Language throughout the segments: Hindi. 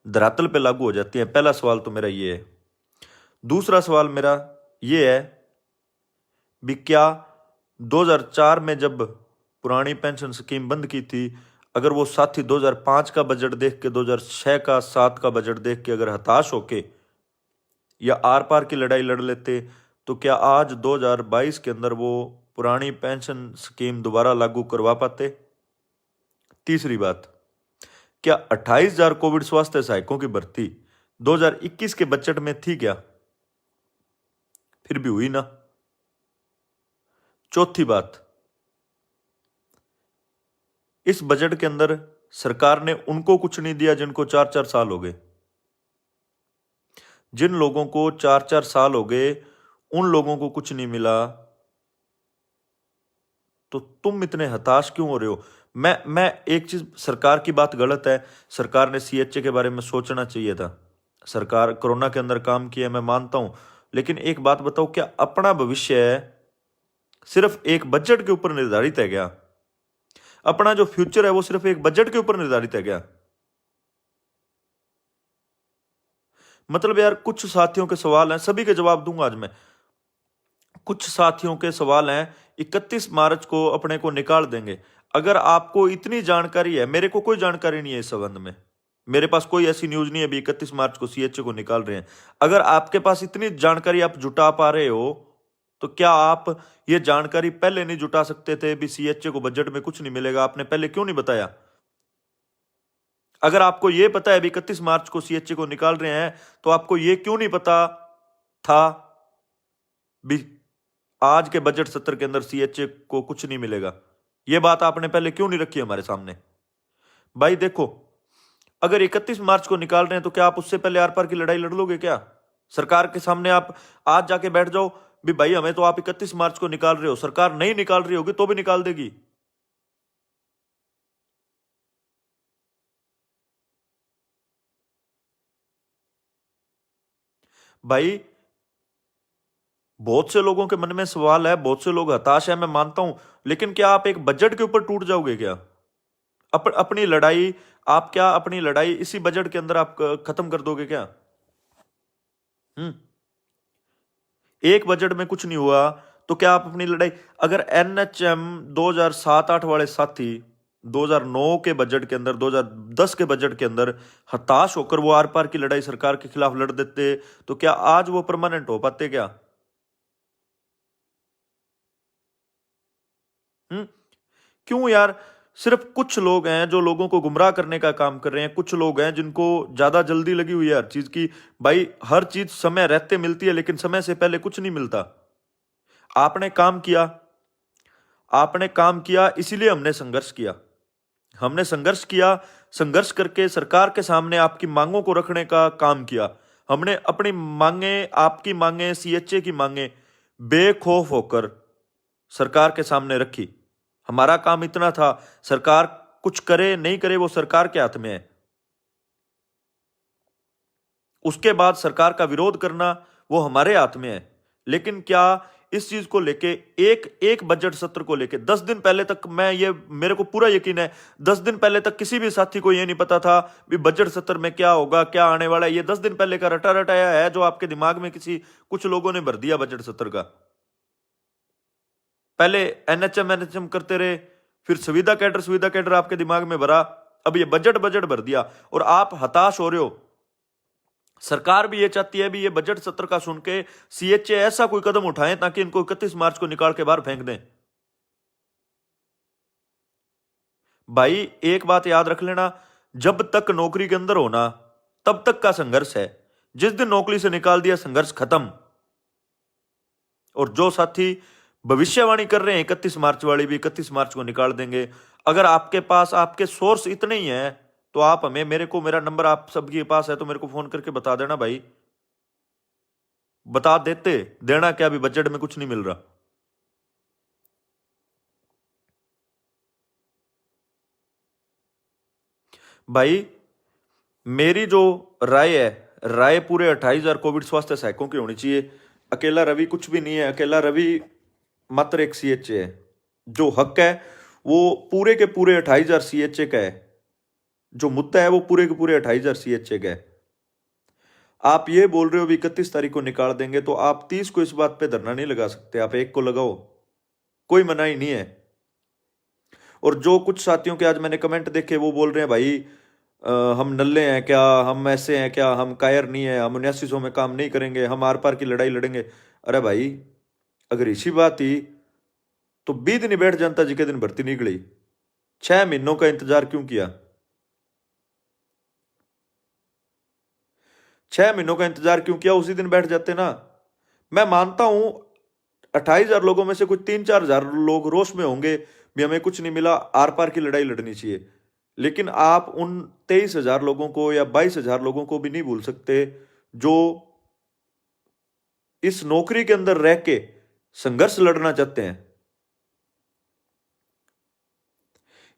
धरातल पे लागू हो जाती हैं। पहला सवाल तो मेरा ये है। दूसरा सवाल मेरा ये है भी क्या 2004 में जब पुरानी पेंशन स्कीम बंद की थी, अगर वो साथी 2005 का बजट देख के, 2006 का 7 का बजट देख के अगर हताश होके या आर पार की लड़ाई लड़ लेते, तो क्या आज 2022 के अंदर वो पुरानी पेंशन स्कीम दोबारा लागू करवा पाते? तीसरी बात, क्या 28,000 कोविड स्वास्थ्य सहायकों की भर्ती 2021 के बजट में थी क्या? फिर भी हुई ना। चौथी बात, इस बजट के अंदर सरकार ने उनको कुछ नहीं दिया जिनको 4-4 साल हो गए। जिन लोगों को 4-4 साल हो गए उन लोगों को कुछ नहीं मिला, तो तुम इतने हताश क्यों हो रहे हो? मैं एक चीज, सरकार की बात गलत है, सरकार ने सीएचए के बारे में सोचना चाहिए था। सरकार कोरोना के अंदर काम किया, मैं मानता हूं, लेकिन एक बात बताओ, क्या अपना भविष्य सिर्फ एक बजट के ऊपर निर्धारित है क्या? अपना जो फ्यूचर है वो सिर्फ एक बजट के ऊपर निर्धारित है क्या? मतलब यार, कुछ साथियों के सवाल हैं, सभी के जवाब दूंगा आज मैं। कुछ साथियों के सवाल हैं 31 मार्च को अपने को निकाल देंगे। अगर आपको इतनी जानकारी है, मेरे को कोई जानकारी नहीं है इस संबंध में, मेरे पास कोई ऐसी न्यूज नहीं है अभी 31 मार्च को सीएचए को निकाल रहे हैं। अगर आपके पास इतनी जानकारी आप जुटा पा रहे हो, तो क्या आप ये जानकारी पहले नहीं जुटा सकते थे भी सीएचए को बजट में कुछ नहीं मिलेगा? आपने पहले क्यों नहीं बताया? अगर आपको यह पता है अभी 31 मार्च को सीएचए को निकाल रहे हैं, तो आपको यह क्यों नहीं पता था भी आज के बजट सत्र के अंदर सीएचए को कुछ नहीं मिलेगा? यह बात आपने पहले क्यों नहीं रखी हमारे सामने? भाई देखो, अगर 31 मार्च को निकाल रहे हैं तो क्या आप उससे पहले आर पार की लड़ाई लड़ लोगे क्या? सरकार के सामने आप आज जाके बैठ जाओ भी भाई हमें तो आप 31 मार्च को निकाल रहे हो, सरकार नहीं निकाल रही होगी तो भी निकाल देगी। भाई बहुत से लोगों के मन में सवाल है, बहुत से लोग हताश है, मैं मानता हूं, लेकिन क्या आप एक बजट के ऊपर टूट जाओगे क्या? अपनी लड़ाई, आप क्या अपनी लड़ाई इसी बजट के अंदर आप खत्म कर दोगे क्या? हम्म एक बजट में कुछ नहीं हुआ तो क्या आप अपनी लड़ाई, अगर एनएचएम 2007-8 वाले साथी 2009 के बजट के अंदर, 2010 के बजट के अंदर हताश होकर वो आर पार की लड़ाई सरकार के खिलाफ लड़ देते, तो क्या आज वो परमानेंट हो पाते क्या? हम्म क्यों यार? सिर्फ कुछ लोग हैं जो लोगों को गुमराह करने का काम कर रहे हैं, कुछ लोग हैं जिनको ज्यादा जल्दी लगी हुई है हर चीज की। भाई हर चीज समय रहते मिलती है, लेकिन समय से पहले कुछ नहीं मिलता। आपने काम किया, आपने काम किया, इसीलिए हमने संघर्ष किया। हमने संघर्ष किया, संघर्ष करके सरकार के सामने आपकी मांगों को रखने का काम किया। हमने अपनी मांगे, आपकी मांगे, सीएचए की मांगे बेखौफ होकर सरकार के सामने रखी। हमारा काम इतना था, सरकार कुछ करे नहीं करे वो सरकार के हाथ में है। उसके बाद सरकार का विरोध करना वो हमारे हाथ में है। लेकिन क्या इस चीज को लेके, एक एक बजट सत्र को लेके 10 दिन पहले तक, मैं ये, मेरे को पूरा यकीन है 10 दिन पहले तक किसी भी साथी को ये नहीं पता था भी बजट सत्र में क्या होगा, क्या आने वाला है। ये 10 दिन पहले का रटा रटाया है जो आपके दिमाग में किसी कुछ लोगों ने भर दिया बजट सत्र का। पहले एनएचएम करते रहे, फिर सुविधा कैडर आपके दिमाग में भरा, अब ये बजट बजट भर दिया और आप हताश हो रहे हो। सरकार भी ये चाहती है भी ये बजट सत्र का सुन के सीएचए ऐसा कोई कदम उठाएं ताकि इनको 31 मार्च को निकाल के बाहर फेंक दें। भाई एक बात याद रख लेना, जब तक नौकरी के अंदर होना तब तक का संघर्ष है, जिस दिन नौकरी से निकाल दिया संघर्ष खत्म। और जो साथी भविष्यवाणी कर रहे हैं 31 मार्च वाली भी 31 मार्च को निकाल देंगे, अगर आपके पास आपके सोर्स इतने ही हैं तो आप हमें, मेरे को, मेरा नंबर आप सबके पास है तो मेरे को फोन करके बता देना भाई। बता देते, देना क्या, भी बजट में कुछ नहीं मिल रहा। भाई मेरी जो राय है, राय पूरे 28,000 कोविड स्वास्थ्य सहायकों की होनी चाहिए। अकेला रवि कुछ भी नहीं है, अकेला रवि मात्र एक सीएचए है। जो हक है वो पूरे के पूरे 28,000 सीएचए का है। जो मुद्दा है वो पूरे के पूरे 28,000 CHA का है। आप ये बोल रहे हो भी 31 तारीख को निकाल देंगे, तो आप 30 को इस बात पे धरना नहीं लगा सकते, आप 1 को लगाओ, कोई मनाही नहीं है। और जो कुछ साथियों के आज मैंने कमेंट देखे वो बोल रहे हैं भाई हम नल्ले हैं क्या, हम ऐसे हैं क्या, हम कायर नहीं है, हम 7900 में काम नहीं करेंगे, हम आर पार की लड़ाई लड़ेंगे। अरे भाई अगर इसी बात ही तो 20 दिन बैठ जनता जी के दिन भर्ती निकली, 6 महीनों का इंतजार क्यों किया? 6 महीनों का इंतजार क्यों किया? उसी दिन बैठ जाते ना। मैं मानता हूं 28,000 लोगों में से कुछ 3-4 हजार लोग रोष में होंगे भी हमें कुछ नहीं मिला, आर पार की लड़ाई लड़नी चाहिए। लेकिन आप उन 23,000 लोगों को या 22,000 लोगों को भी नहीं भूल सकते जो इस नौकरी के अंदर रह के संघर्ष लड़ना चाहते हैं।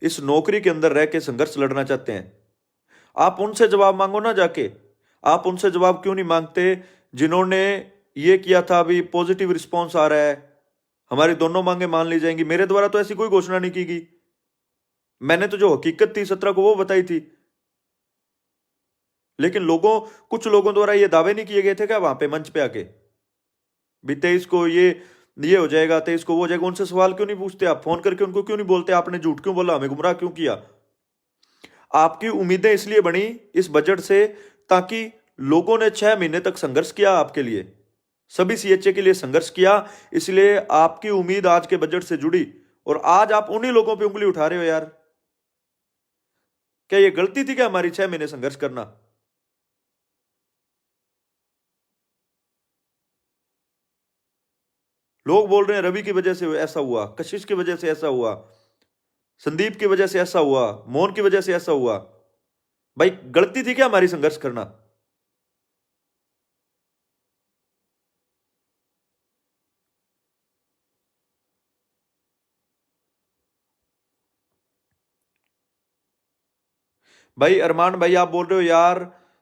इस नौकरी के अंदर रह के संघर्ष लड़ना चाहते हैं। आप उनसे जवाब मांगो ना जाके। आप उनसे जवाब क्यों नहीं मांगते जिन्होंने ये किया था, अभी पॉजिटिव रिस्पॉन्स आ रहा है, हमारी दोनों मांगे मान ली जाएंगी। मेरे द्वारा तो ऐसी कोई घोषणा नहीं की गई, मैंने तो जो हकीकत थी 17 को वो बताई थी। लेकिन कुछ लोगों द्वारा ये दावे नहीं किए गए थे क्या वहां पे मंच पे आके भी 23 को ये हो जाएगा, 23 को वो हो जाएगा? उनसे सवाल क्यों नहीं पूछते आप? फोन करके उनको क्यों नहीं बोलते आपने झूठ क्यों बोला, हमें गुमराह क्यों किया? आपकी उम्मीदें इसलिए बनी इस बजट से ताकि लोगों ने 6 महीने तक संघर्ष किया आपके लिए, सभी CHA के लिए संघर्ष किया, इसलिए आपकी उम्मीद आज के बजट से जुड़ी। और आज आप उन्हीं लोगों पे उंगली उठा रहे हो यार। क्या ये गलती थी क्या हमारी 6 महीने संघर्ष करना? लोग बोल रहे हैं रवि की वजह से ऐसा हुआ, कशिश की वजह से ऐसा हुआ, संदीप की वजह से ऐसा हुआ, मोहन की वजह से ऐसा हुआ। भाई गलती थी क्या हमारी संघर्ष करना? भाई अरमान भाई आप बोल रहे हो यार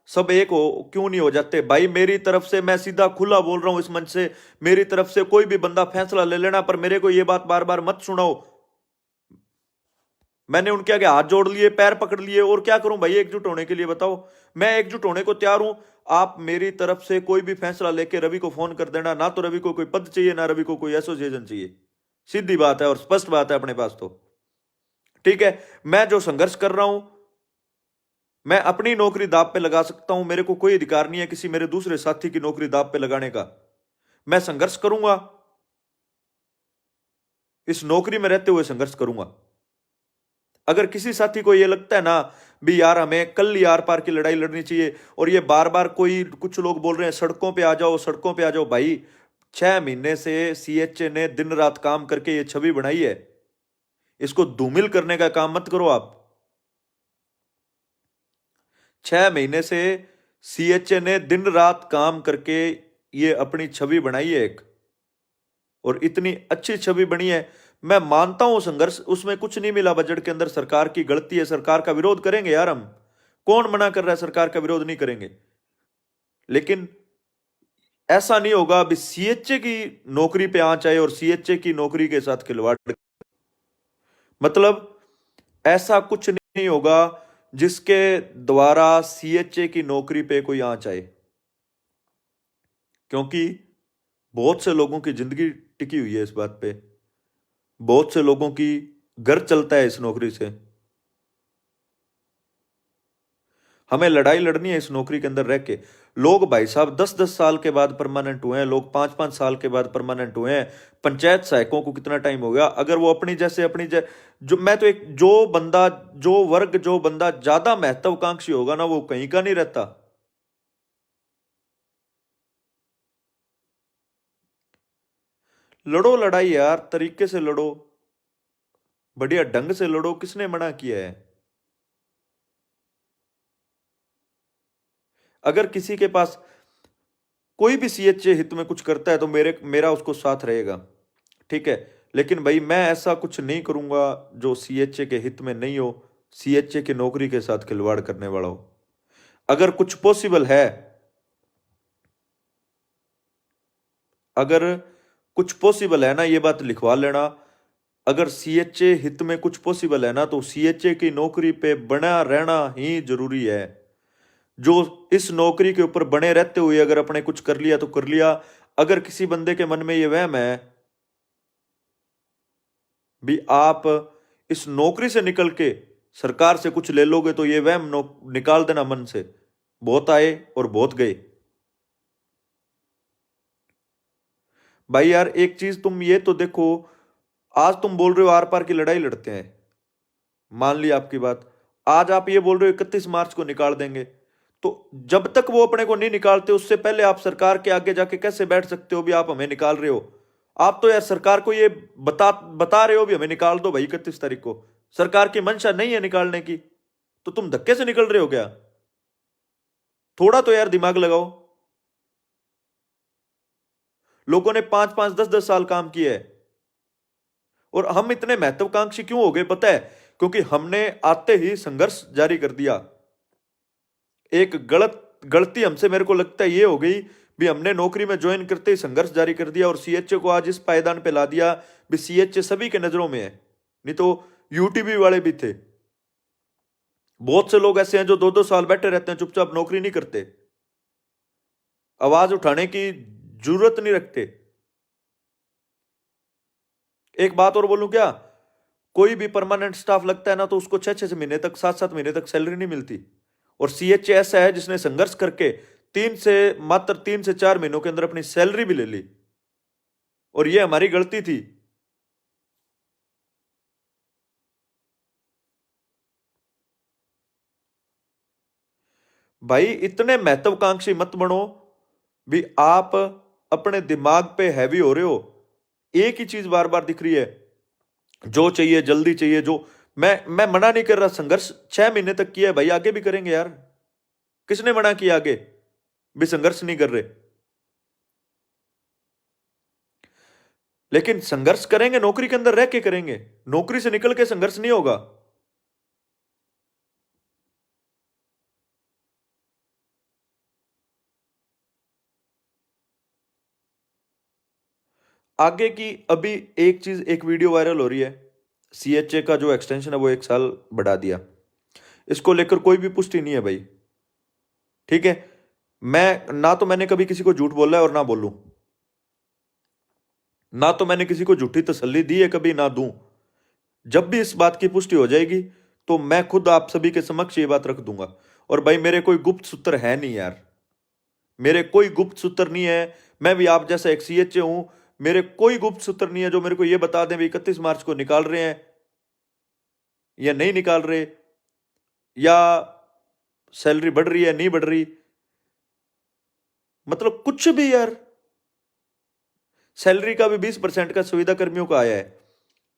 सब एक हो क्यों नहीं हो जाते? भाई मेरी तरफ से मैं सीधा खुला बोल रहा हूं इस मंच से, मेरी तरफ से कोई भी बंदा फैसला ले लेना, पर मेरे को ये बात बार बार मत सुनाओ। मैंने उनके आगे हाथ जोड़ लिए, पैर पकड़ लिए, और क्या करूं भाई एकजुट होने के लिए? बताओ, मैं एकजुट होने को तैयार हूं। आप मेरी तरफ से कोई भी फैसला लेके रवि को फोन कर देना, ना तो रवि को कोई पद चाहिए, ना रवि को कोई एसोसिएशन चाहिए। सीधी बात है और स्पष्ट बात है अपने पास तो। ठीक है, मैं जो संघर्ष कर रहा हूं, मैं अपनी नौकरी दांव पे लगा सकता हूं, मेरे को कोई अधिकार नहीं है किसी मेरे दूसरे साथी की नौकरी दांव पे लगाने का। मैं संघर्ष करूंगा, इस नौकरी में रहते हुए संघर्ष करूंगा। अगर किसी साथी को यह लगता है ना भी यार हमें कल ही आर पार की लड़ाई लड़नी चाहिए, और ये बार बार कोई कुछ लोग बोल रहे हैं सड़कों पे आ जाओ, सड़कों पे आ जाओ, भाई 6 महीने से CHA ने दिन रात काम करके ये छवि बनाई है, इसको धूमिल करने का काम मत करो आप। 6 महीने से CHA ने दिन रात काम करके ये अपनी छवि बनाई है एक, और इतनी अच्छी छवि बनी है। मैं मानता हूं संघर्ष उसमें कुछ नहीं मिला बजट के अंदर, सरकार की गलती है, सरकार का विरोध करेंगे यार हम, कौन मना कर रहा है सरकार का विरोध नहीं करेंगे। लेकिन ऐसा नहीं होगा अभी CHA की नौकरी पे आंच आए और CHA की नौकरी के साथ खिलवाड़, मतलब ऐसा कुछ नहीं होगा जिसके द्वारा CHA की नौकरी पे कोई आंच आए, क्योंकि बहुत से लोगों की जिंदगी टिकी हुई है इस बात पे, बहुत से लोगों की घर चलता है इस नौकरी से। हमें लड़ाई लड़नी है इस नौकरी के अंदर रह के। लोग भाई साहब 10-10 साल के बाद परमानेंट हुए हैं, लोग 5-5 साल के बाद परमानेंट हुए हैं। पंचायत सहायकों को कितना टाइम हो गया? अगर वो जो मैं तो एक जो बंदा ज्यादा महत्वाकांक्षी होगा ना वो कहीं का नहीं रहता। लड़ो लड़ाई यार, तरीके से लड़ो, बढ़िया ढंग से लड़ो, किसने मना किया है? अगर किसी के पास कोई भी CHA हित में कुछ करता है तो मेरा उसको साथ रहेगा, ठीक है। लेकिन भाई मैं ऐसा कुछ नहीं करूंगा जो CHA के हित में नहीं हो, CHA की नौकरी के साथ खिलवाड़ करने वाला हो। अगर कुछ पॉसिबल है, अगर कुछ पॉसिबल है ना, ये बात लिखवा लेना अगर सीएचए हित में कुछ पॉसिबल है ना, तो सीएचए की नौकरी पे बना रहना ही जरूरी है। जो इस नौकरी के ऊपर बने रहते हुए अगर अपने कुछ कर लिया तो कर लिया। अगर किसी बंदे के मन में ये वहम है भी आप इस नौकरी से निकल के सरकार से कुछ ले लोगे, तो ये वहम निकाल देना मन से। बहुत आए और बहुत गए। भाई यार एक चीज तुम ये तो देखो, आज तुम बोल रहे हो आर पार की लड़ाई लड़ते हैं, मान लिया आपकी बात। आज आप ये बोल रहे हो 31 मार्च को निकाल देंगे, तो जब तक वो अपने को नहीं निकालते उससे पहले आप सरकार के आगे जाके कैसे बैठ सकते हो भी आप हमें निकाल रहे हो? आप तो यार सरकार को ये बता बता रहे हो भी हमें निकाल दो भाई 31 तारीख को। सरकार की मंशा नहीं है निकालने की, तो तुम धक्के से निकल रहे हो क्या? थोड़ा तो यार दिमाग लगाओ। लोगों ने 5-5 10-10 साल काम किया है, और हम इतने महत्वाकांक्षी क्यों हो गए पता है? क्योंकि हमने आते ही संघर्ष जारी कर दिया। एक गलती हमसे मेरे को लगता है ये हो गई भी, हमने नौकरी में ज्वाइन करते ही संघर्ष जारी कर दिया और सीएचए को आज इस पायदान पे ला दिया भी सीएचए सभी के नजरों में है। नहीं तो यूटीबी वाले भी थे, बहुत से लोग ऐसे हैं जो 2-2 साल बैठे रहते हैं चुपचाप, नौकरी नहीं करते, आवाज उठाने की जरूरत नहीं रखते। एक बात और बोलूं क्या, कोई भी परमानेंट स्टाफ लगता है ना, तो उसको 6-6 महीने तक 7-7 महीने तक सैलरी नहीं मिलती। और सीएचए ऐसा है जिसने संघर्ष करके मात्र 3 से 4 महीनों के अंदर अपनी सैलरी भी ले ली, और ये हमारी गलती थी। भाई इतने महत्वाकांक्षी मत बनो भी, आप अपने दिमाग पे हैवी हो रहे हो। एक ही चीज बार बार दिख रही है, जो चाहिए जल्दी चाहिए। जो मैं मना नहीं कर रहा, संघर्ष 6 महीने तक किया है भाई, आगे भी करेंगे यार। किसने मना किया आगे भी संघर्ष नहीं कर रहे? लेकिन संघर्ष करेंगे नौकरी के अंदर रह के करेंगे, नौकरी से निकल के संघर्ष नहीं होगा। आगे की अभी एक चीज, एक वीडियो वायरल हो रही है, सीएचए का जो एक्सटेंशन है वो 1 साल बढ़ा दिया। इसको लेकर कोई भी पुष्टि नहीं है भाई, ठीक है? मैं ना तो मैंने कभी किसी को झूठ बोला है और ना बोलूं, ना तो मैंने किसी को झूठी तसल्ली दी है कभी, ना दूं। जब भी इस बात की पुष्टि हो जाएगी तो मैं खुद आप सभी के समक्ष ये बात रख दूंगा। और भाई मेरे कोई गुप्त सूत्र है नहीं यार, मेरे कोई गुप्त सूत्र नहीं है। मैं भी आप जैसा एक सीएचए हूं, मेरे कोई गुप्त सूत्र नहीं है जो मेरे को ये बता दें भी 31 मार्च को निकाल रहे हैं या नहीं निकाल रहे, या सैलरी बढ़ रही है नहीं बढ़ रही, मतलब कुछ भी यार। सैलरी का भी 20% का सुविधा कर्मियों का आया है।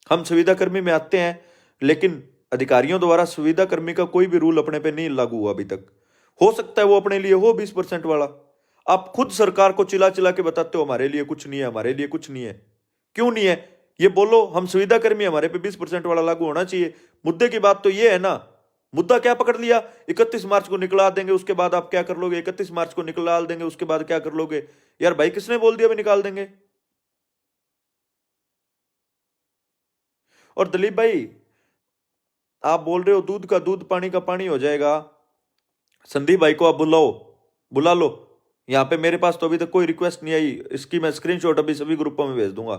हम सुविधा कर्मी में आते हैं, लेकिन अधिकारियों द्वारा सुविधा कर्मी का कोई भी रूल अपने पे नहीं लागू हुआ अभी तक। हो सकता है वो अपने लिए हो 20% वाला। आप खुद सरकार को चिल्ला चिल्ला के बताते हो हमारे लिए कुछ नहीं है, हमारे लिए कुछ नहीं है। क्यों नहीं है ये बोलो? हम सुविधा कर्मी, हमारे पे 20% वाला लागू होना चाहिए। मुद्दे की बात तो ये है ना। मुद्दा क्या पकड़ लिया, 31 मार्च को निकला देंगे उसके बाद आप क्या कर लोगे? 31 मार्च को निकला देंगे उसके बाद क्या कर लोगे? यार भाई किसने बोल दिया भी निकाल देंगे? और दिलीप भाई, आप बोल रहे हो दूध का दूध पानी का पानी हो जाएगा। संदीप भाई को आप बुलाओ, बुला लो। यहाँ पे मेरे पास तो अभी तक कोई रिक्वेस्ट नहीं आई, इसकी मैं स्क्रीनशॉट अभी सभी ग्रुपों में भेज दूंगा।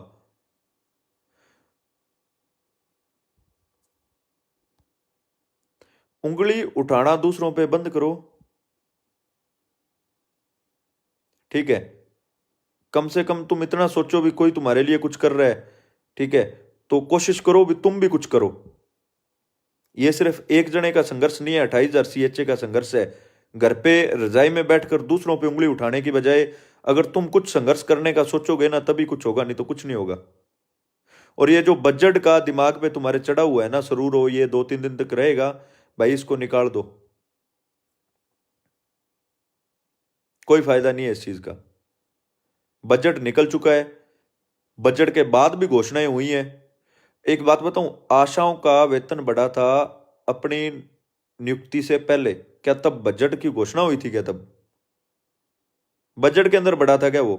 उंगली उठाना दूसरों पे बंद करो, ठीक है? कम से कम तुम इतना सोचो भी कोई तुम्हारे लिए कुछ कर रहा है, ठीक है? तो कोशिश करो भी तुम भी कुछ करो। ये सिर्फ एक जने का संघर्ष नहीं है, 28,000 सीएचए का संघर्ष है। घर पे रजाई में बैठकर दूसरों पे उंगली उठाने की बजाय अगर तुम कुछ संघर्ष करने का सोचोगे ना, तभी कुछ होगा, नहीं तो कुछ नहीं होगा। और ये जो बजट का दिमाग पे तुम्हारे चढ़ा हुआ है ना सरूर, हो ये 2-3 दिन तक रहेगा भाई, इसको निकाल दो। कोई फायदा नहीं है इस चीज का। बजट निकल चुका है, बजट के बाद भी घोषणाएं हुई हैं। एक बात बताऊं, आशाओं का वेतन बढ़ा था अपनी नियुक्ति से पहले, क्या तब बजट की घोषणा हुई थी? क्या तब बजट के अंदर बढ़ा था क्या वो?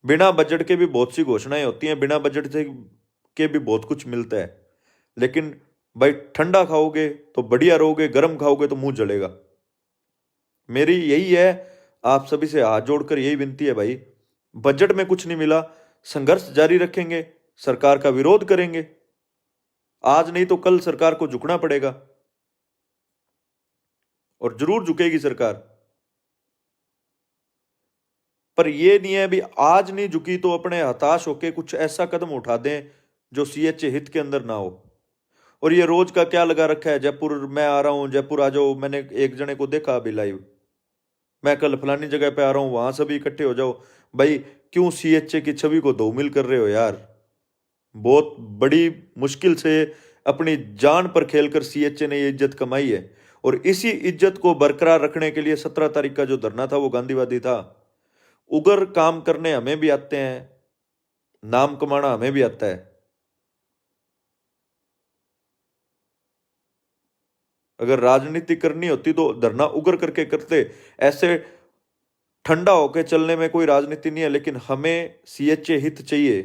बिना बजट के भी बहुत सी घोषणाएं होती हैं, बिना बजट से के भी बहुत कुछ मिलता है, लेकिन भाई ठंडा खाओगे तो बढ़िया रहोगे, गर्म खाओगे तो मुंह जलेगा। मेरी यही है, आप सभी से हाथ जोड़कर यही विनती है भाई, बजट में कुछ नहीं मिला, संघर्ष जारी रखेंगे, सरकार का विरोध करेंगे, आज नहीं तो कल सरकार को झुकना पड़ेगा, और जरूर झुकेगी सरकार। पर यह नहीं है भी आज नहीं झुकी तो अपने हताश होके कुछ ऐसा कदम उठा दें जो सीएचए हित के अंदर ना हो। और ये रोज का क्या लगा रखा है, जयपुर मैं आ रहा हूं, जयपुर आ जाओ, मैंने एक जने को देखा अभी लाइव, मैं कल फलानी जगह पे आ रहा हूं, वहां सभी इकट्ठे हो जाओ। भाई क्यों सीएचए की छवि को धूमिल कर रहे हो यार? बहुत बड़ी मुश्किल से अपनी जान पर खेलकर सीएचए ने ये इज्जत कमाई है, और इसी इज्जत को बरकरार रखने के लिए 17 तारीख का जो धरना था वो गांधीवादी था। उगर काम करने हमें भी आते हैं, नाम कमाना हमें भी आता है। अगर राजनीति करनी होती तो धरना उगर करके करते, ऐसे ठंडा होके चलने में कोई राजनीति नहीं है, लेकिन हमें सीएचए हित चाहिए।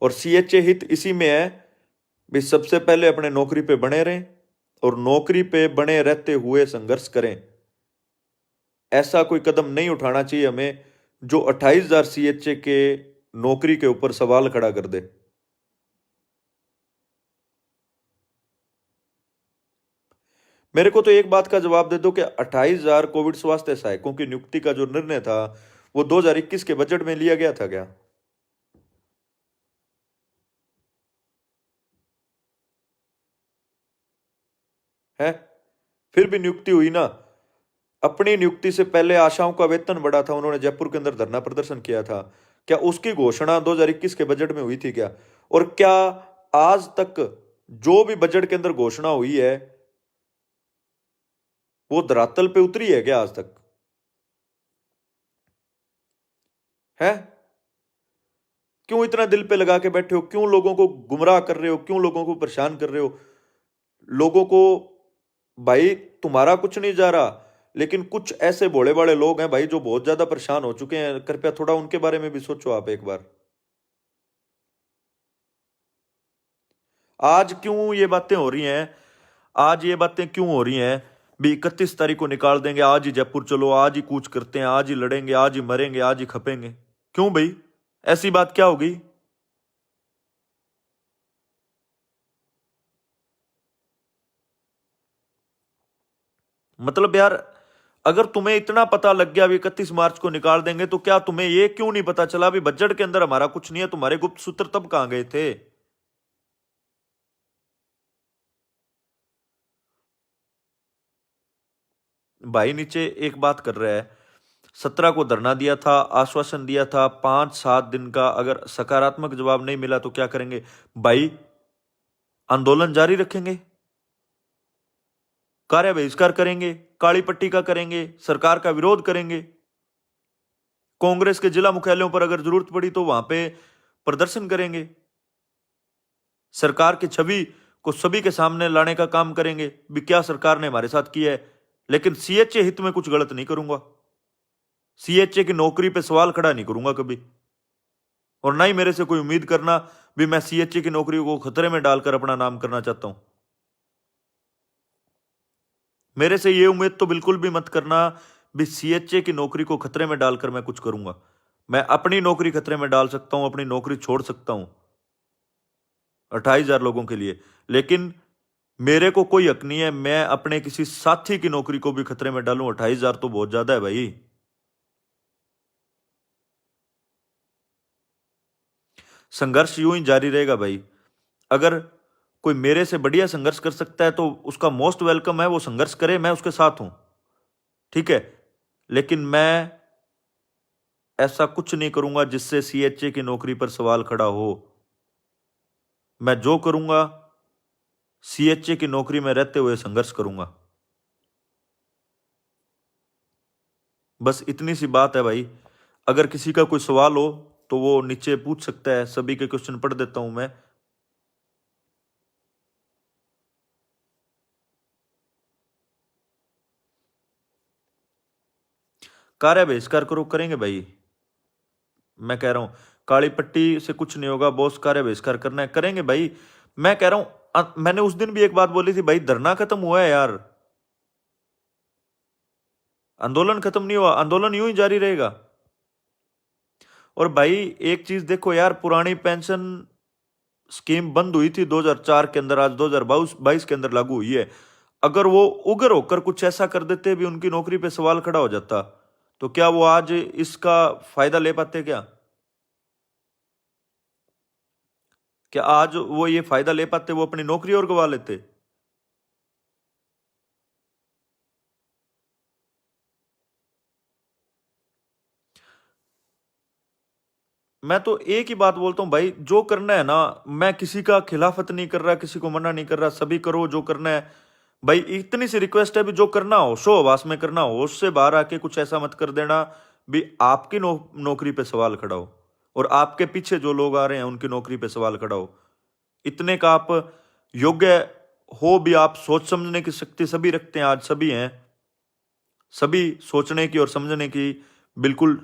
और सीएचए हित इसी में है भी सबसे पहले अपने नौकरी पे बने रहें, और नौकरी पे बने रहते हुए संघर्ष करें। ऐसा कोई कदम नहीं उठाना चाहिए हमें जो 28,000 सीएचए के नौकरी के ऊपर सवाल खड़ा कर दे। मेरे को तो एक बात का जवाब दे दो कि 28,000 कोविड स्वास्थ्य सहायकों की नियुक्ति का जो निर्णय था वो 2021 के बजट में लिया गया था क्या? है? फिर भी नियुक्ति हुई ना। अपनी नियुक्ति से पहले आशाओं का वेतन बढ़ा था, उन्होंने जयपुर के अंदर धरना प्रदर्शन किया था, क्या उसकी घोषणा 2021 के बजट में हुई थी क्या? और क्या आज तक जो भी बजट के अंदर घोषणा हुई है वो धरातल पे उतरी है क्या आज तक? है? क्यों इतना दिल पे लगा के बैठे हो? क्यों लोगों को गुमराह कर रहे हो? क्यों लोगों को परेशान कर रहे हो? लोगों को, भाई तुम्हारा कुछ नहीं जा रहा, लेकिन कुछ ऐसे भोले भाले लोग हैं भाई जो बहुत ज्यादा परेशान हो चुके हैं, कृपया थोड़ा उनके बारे में भी सोचो आप एक बार। आज क्यों ये बातें हो रही हैं? आज ये बातें क्यों हो रही हैं भी 31 तारीख को निकाल देंगे, आज ही जयपुर चलो, आज ही कूच करते हैं, आज ही लड़ेंगे, आज ही मरेंगे, आज ही खपेंगे? क्यों भाई? ऐसी बात क्या होगी? मतलब यार, अगर तुम्हें इतना पता लग गया भी 31 मार्च को निकाल देंगे, तो क्या तुम्हें ये क्यों नहीं पता चला भी बजट के अंदर हमारा कुछ नहीं है? तुम्हारे गुप्त सूत्र तब कहां गए थे? भाई नीचे एक बात कर रहा है, 17 को धरना दिया था, आश्वासन दिया था 5-7 दिन का, अगर सकारात्मक जवाब नहीं मिला तो क्या करेंगे? भाई आंदोलन जारी रखेंगे, कार्य बहिष्कार करेंगे, काली पट्टी का करेंगे, सरकार का विरोध करेंगे, कांग्रेस के जिला मुख्यालयों पर अगर जरूरत पड़ी तो वहां पे प्रदर्शन करेंगे, सरकार की छवि को सभी के सामने लाने का काम करेंगे भी क्या सरकार ने हमारे साथ किया है। लेकिन सीएचए हित में कुछ गलत नहीं करूंगा, सीएचए की नौकरी पे सवाल खड़ा नहीं करूंगा कभी, और ना ही मेरे से कोई उम्मीद करना भी मैं सीएचए की नौकरी को खतरे में डालकर अपना नाम करना चाहता हूं। मेरे से ये उम्मीद तो बिल्कुल भी मत करना भी सीएचए की नौकरी को खतरे में डालकर मैं कुछ करूंगा। मैं अपनी नौकरी खतरे में डाल सकता हूं, अपनी नौकरी छोड़ सकता हूं 28,000 लोगों के लिए, लेकिन मेरे को कोई हक नहीं है मैं अपने किसी साथी की नौकरी को भी खतरे में डालूं। 28,000 तो बहुत ज्यादा है भाई। संघर्ष यूं ही जारी रहेगा भाई। अगर कोई मेरे से बढ़िया संघर्ष कर सकता है तो उसका मोस्ट वेलकम है, वो संघर्ष करे, मैं उसके साथ हूं, ठीक है। लेकिन मैं ऐसा कुछ नहीं करूंगा जिससे सीएचए की नौकरी पर सवाल खड़ा हो। मैं जो करूंगा सीएचए की नौकरी में रहते हुए संघर्ष करूंगा। बस इतनी सी बात है भाई। अगर किसी का कोई सवाल हो तो वो नीचे पूछ सकता है, सभी के क्वेश्चन पढ़ देता हूं मैं। कार्य बहिष्कार करो, करेंगे भाई। मैं कह रहा हूं काली पट्टी से कुछ नहीं होगा, बॉस कार्य बहिष्कार करना है, करेंगे भाई। मैं कह रहा हूं मैंने उस दिन भी एक बात बोली थी भाई, धरना खत्म हुआ है यार, आंदोलन खत्म नहीं हुआ, आंदोलन यूं ही जारी रहेगा। और भाई एक चीज देखो यार, पुरानी पेंशन स्कीम बंद हुई थी 2004 के अंदर, आज 2022 के अंदर लागू हुई है। अगर वो उग्र होकर कुछ ऐसा कर देते भी, उनकी नौकरी पे सवाल खड़ा हो जाता, तो क्या वो आज इसका फायदा ले पाते क्या? क्या आज वो ये फायदा ले पाते? वो अपनी नौकरी और गवा लेते। मैं तो एक ही बात बोलता हूं भाई, जो करना है ना, मैं किसी का खिलाफत नहीं कर रहा, किसी को मना नहीं कर रहा, सभी करो जो करना है। भाई इतनी सी रिक्वेस्ट है भी, जो करना हो शो हवास में करना हो, उससे बाहर आके कुछ ऐसा मत कर देना भी आपकी नौकरी पे सवाल खड़ा हो, और आपके पीछे जो लोग आ रहे हैं उनकी नौकरी पे सवाल खड़ा हो। इतने का आप योग्य हो भी, आप सोच समझने की शक्ति सभी रखते हैं, आज सभी हैं, सभी सोचने की और समझने की बिल्कुल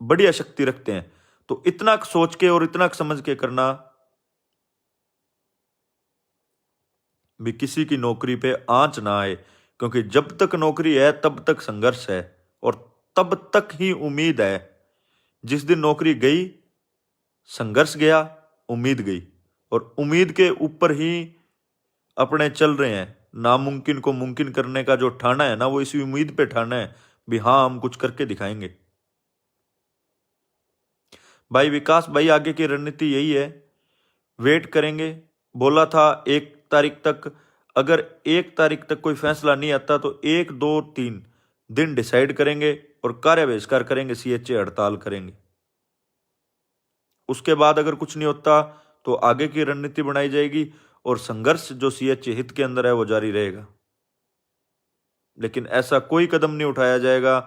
बढ़िया शक्ति रखते हैं। तो इतना सोच के और इतना समझ के करना भी किसी की नौकरी पे आंच ना आए, क्योंकि जब तक नौकरी है तब तक संघर्ष है, और तब तक ही उम्मीद है। जिस दिन नौकरी गई, संघर्ष गया, उम्मीद गई, और उम्मीद के ऊपर ही अपने चल रहे हैं। नामुमकिन को मुमकिन करने का जो ठाना है ना, वो इसी उम्मीद पे ठाना है भी हाँ हम कुछ करके दिखाएंगे। भाई विकास भाई, आगे की रणनीति यही है, वेट करेंगे। बोला था 1 तारीख तक, अगर 1 तारीख तक कोई फैसला नहीं आता तो 1, 2, 3 दिन डिसाइड करेंगे और कार्य बहिष्कार करेंगे, सीएचए हड़ताल करेंगे। उसके बाद अगर कुछ नहीं होता तो आगे की रणनीति बनाई जाएगी, और संघर्ष जो सीएचए हित के अंदर है वो जारी रहेगा। लेकिन ऐसा कोई कदम नहीं उठाया जाएगा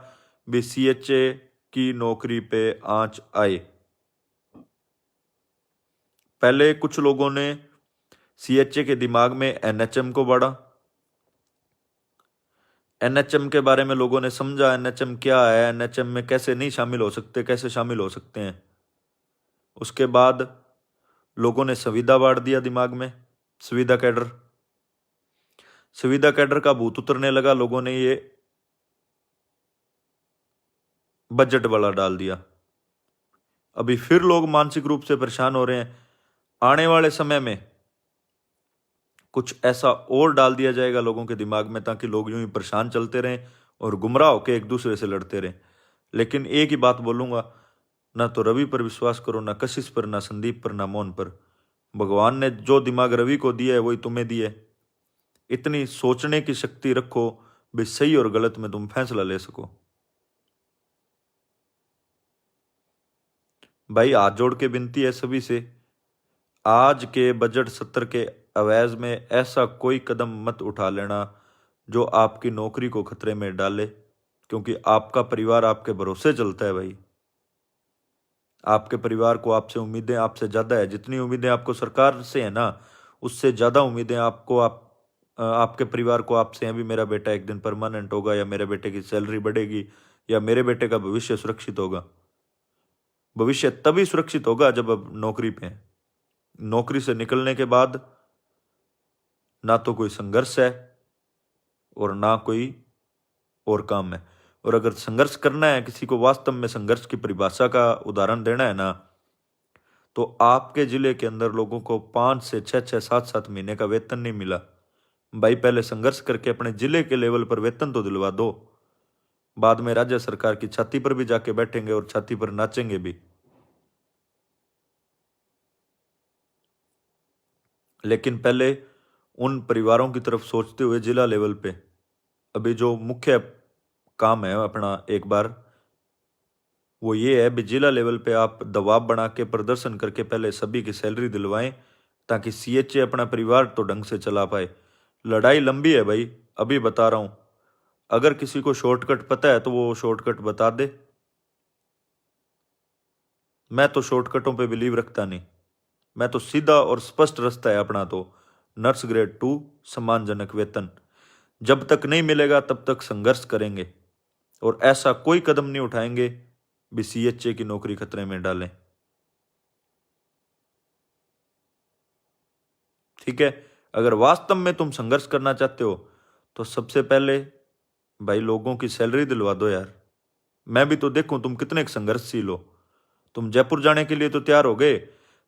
भी सीएचए की नौकरी पे आंच आए। पहले कुछ लोगों ने सीएचए के दिमाग में एनएचएम को बांधा, एनएचएम के बारे में लोगों ने समझा, एनएचएम क्या है, एनएचएम में कैसे नहीं शामिल हो सकते, कैसे शामिल हो सकते हैं। उसके बाद लोगों ने संविदा बांट दिया दिमाग में, संविदा कैडर, संविदा कैडर का भूत उतरने लगा, लोगों ने ये बजट वाला डाल दिया। अभी फिर लोग मानसिक रूप से परेशान हो रहे हैं। आने वाले समय में कुछ ऐसा और डाल दिया जाएगा लोगों के दिमाग में, ताकि लोग यूं ही परेशान चलते रहें और गुमराह होकर एक दूसरे से लड़ते रहें। लेकिन एक ही बात बोलूंगा, ना तो रवि पर विश्वास करो, ना कशिश पर, ना संदीप पर, ना मोहन पर। भगवान ने जो दिमाग रवि को दिया है वही तुम्हें दिया है। इतनी सोचने की शक्ति रखो भी सही और गलत में तुम फैसला ले सको। भाई हाथ जोड़ के विनती है सभी से, आज के बजट सत्र के अवैज में ऐसा कोई कदम मत उठा लेना जो आपकी नौकरी को खतरे में डाले, क्योंकि आपका परिवार आपके भरोसे चलता है भाई। आपके परिवार को आपसे उम्मीदें आपसे ज्यादा है। जितनी उम्मीदें आपको सरकार से है ना, उससे ज्यादा उम्मीदें आपको आपके परिवार को आपसे हैं भी, मेरा बेटा एक दिन परमानेंट होगा, या मेरे बेटे की सैलरी बढ़ेगी, या मेरे बेटे का भविष्य सुरक्षित होगा। भविष्य तभी सुरक्षित होगा जब अब नौकरी पे हैं। नौकरी से निकलने के बाद ना तो कोई संघर्ष है और ना कोई और काम है। और अगर संघर्ष करना है, किसी को वास्तव में संघर्ष की परिभाषा का उदाहरण देना है ना, तो आपके जिले के अंदर लोगों को 5 से 6, 6, 7, 7 महीने का वेतन नहीं मिला। भाई पहले संघर्ष करके अपने जिले के लेवल पर वेतन तो दिलवा दो, बाद में राज्य सरकार की छाती पर भी जाके बैठेंगे और छाती पर नाचेंगे भी। लेकिन पहले उन परिवारों की तरफ सोचते हुए जिला लेवल पे अभी जो मुख्य काम है अपना, एक बार वो ये है भी जिला लेवल पे आप दबाव बना के प्रदर्शन करके पहले सभी की सैलरी दिलवाएं, ताकि सीएचए अपना परिवार तो ढंग से चला पाए। लड़ाई लंबी है भाई, अभी बता रहा हूं। अगर किसी को शॉर्टकट पता है तो वो शॉर्टकट बता दे। मैं तो शॉर्टकटों पे बिलीव रखता नहीं, मैं तो सीधा और स्पष्ट रास्ता है अपना। तो नर्स ग्रेड 2 सम्मानजनक वेतन जब तक नहीं मिलेगा तब तक संघर्ष करेंगे। और ऐसा कोई कदम नहीं उठाएंगे भी CHA की नौकरी खतरे में डालें। ठीक है, अगर वास्तव में तुम संघर्ष करना चाहते हो तो सबसे पहले भाई लोगों की सैलरी दिलवा दो यार। मैं भी तो देखूं तुम कितने संघर्षशील हो। तुम जयपुर जाने के लिए तो तैयार हो गए।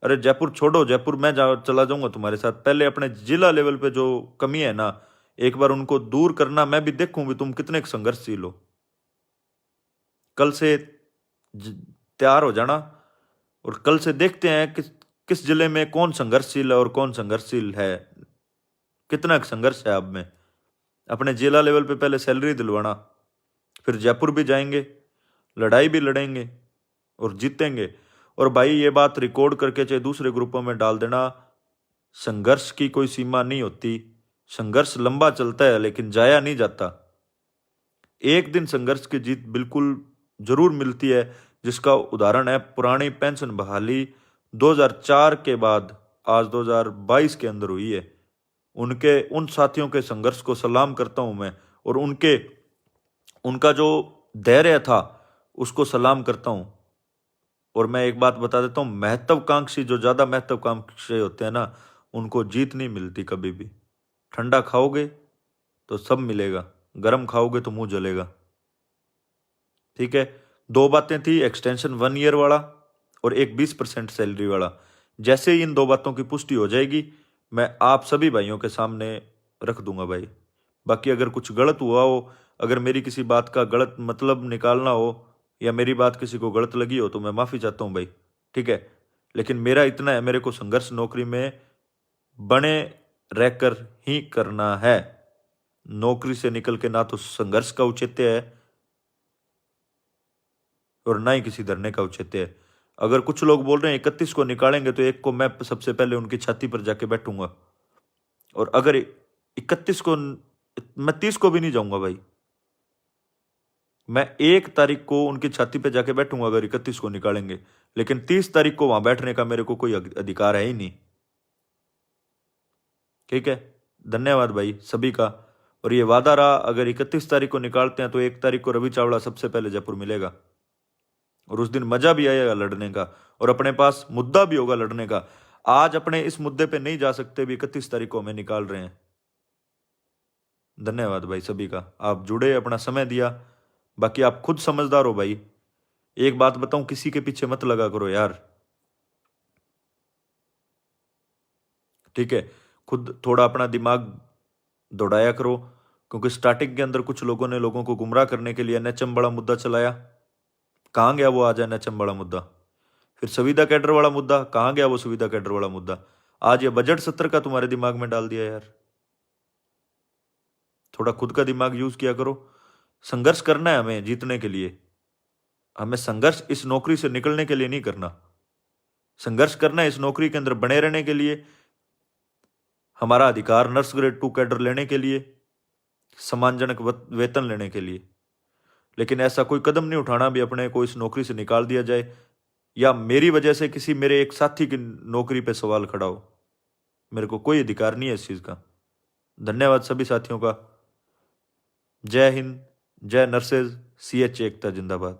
अरे जयपुर छोड़ो, जयपुर मैं चला जाऊंगा तुम्हारे साथ। पहले अपने जिला लेवल पे जो कमी है ना, एक बार उनको दूर करना। मैं भी देखूं भी तुम कितने संघर्षशील हो। कल से तैयार हो जाना और कल से देखते हैं किस जिले में कौन संघर्षशील है और कौन संघर्षशील है, कितना संघर्ष है अब में। अपने जिला लेवल पे पहले सैलरी दिलवाना, फिर जयपुर भी जाएंगे, लड़ाई भी लड़ेंगे और जीतेंगे। और भाई ये बात रिकॉर्ड करके चाहे दूसरे ग्रुपों में डाल देना, संघर्ष की कोई सीमा नहीं होती। संघर्ष लंबा चलता है लेकिन जाया नहीं जाता। एक दिन संघर्ष की जीत बिल्कुल जरूर मिलती है, जिसका उदाहरण है पुरानी पेंशन बहाली 2004 के बाद आज 2022 के अंदर हुई है। उनके उन साथियों के संघर्ष को सलाम करता हूं मैं, और उनका जो धैर्य था उसको सलाम करता हूं। और मैं एक बात बता देता हूं, महत्वाकांक्षी जो ज्यादा महत्वाकांक्षी होते हैं ना, उनको जीत नहीं मिलती कभी भी। ठंडा खाओगे तो सब मिलेगा, गर्म खाओगे तो मुंह जलेगा। ठीक है, दो बातें थी, एक्सटेंशन 1 ईयर वाला और एक 20% सैलरी वाला। जैसे ही इन दो बातों की पुष्टि हो जाएगी, मैं आप सभी भाइयों के सामने रख दूंगा भाई। बाकी अगर कुछ गलत हुआ हो, अगर मेरी किसी बात का गलत मतलब निकालना हो या मेरी बात किसी को गलत लगी हो तो मैं माफ़ी चाहता हूँ भाई। ठीक है, लेकिन मेरा इतना है, मेरे को संघर्ष नौकरी में बने रहकर ही करना है। नौकरी से निकल के ना तो संघर्ष का औचित्य है और ना ही किसी धरने का औचित्य है। अगर कुछ लोग बोल रहे हैं 31 को निकालेंगे, तो एक को मैं सबसे पहले उनकी छाती पर जाके बैठूंगा। और अगर 31 को, मैं 30 को भी नहीं जाऊंगा भाई। मैं 1 तारीख को उनकी छाती पे जाके बैठूंगा अगर 31 को निकालेंगे, लेकिन 30 तारीख को वहां बैठने का मेरे को कोई अधिकार है ही नहीं। ठीक है, धन्यवाद भाई सभी का। और ये वादा रहा, अगर 31 तारीख को निकालते हैं तो 1 तारीख को रवि चावड़ा सबसे पहले जयपुर मिलेगा। और उस दिन मजा भी आएगा लड़ने का, और अपने पास मुद्दा भी होगा लड़ने का। आज अपने इस मुद्दे पे नहीं जा सकते भी 31 तारीख को हमें निकाल रहे हैं। धन्यवाद भाई सभी का, आप जुड़े, अपना समय दिया। बाकी आप खुद समझदार हो भाई। एक बात बताऊं, किसी के पीछे मत लगा करो यार। ठीक है, खुद थोड़ा अपना दिमाग दौड़ाया करो, क्योंकि स्टार्टिंग के अंदर कुछ लोगों ने लोगों को गुमराह करने के लिए एनएचएम बड़ा मुद्दा चलाया। कहाँ गया वो आज एनएचएम बड़ा मुद्दा? फिर सुविधा कैडर वाला मुद्दा, कहाँ गया वो सुविधा कैडर वाला मुद्दा? आज ये बजट सत्र का तुम्हारे दिमाग में डाल दिया यार। थोड़ा खुद का दिमाग यूज किया करो। संघर्ष करना है हमें जीतने के लिए। हमें संघर्ष इस नौकरी से निकलने के लिए नहीं करना। संघर्ष करना है इस नौकरी के अंदर बने रहने के लिए, हमारा अधिकार नर्स ग्रेड 2 कैडर लेने के लिए, सम्मानजनक वेतन लेने के लिए। लेकिन ऐसा कोई कदम नहीं उठाना भी अपने को इस नौकरी से निकाल दिया जाए, या मेरी वजह से किसी मेरे एक साथी की नौकरी पे सवाल खड़ा हो। मेरे को कोई अधिकार नहीं है इस चीज का। धन्यवाद सभी साथियों का। जय हिंद, जय नर्सेज, CHA एकता जिंदाबाद।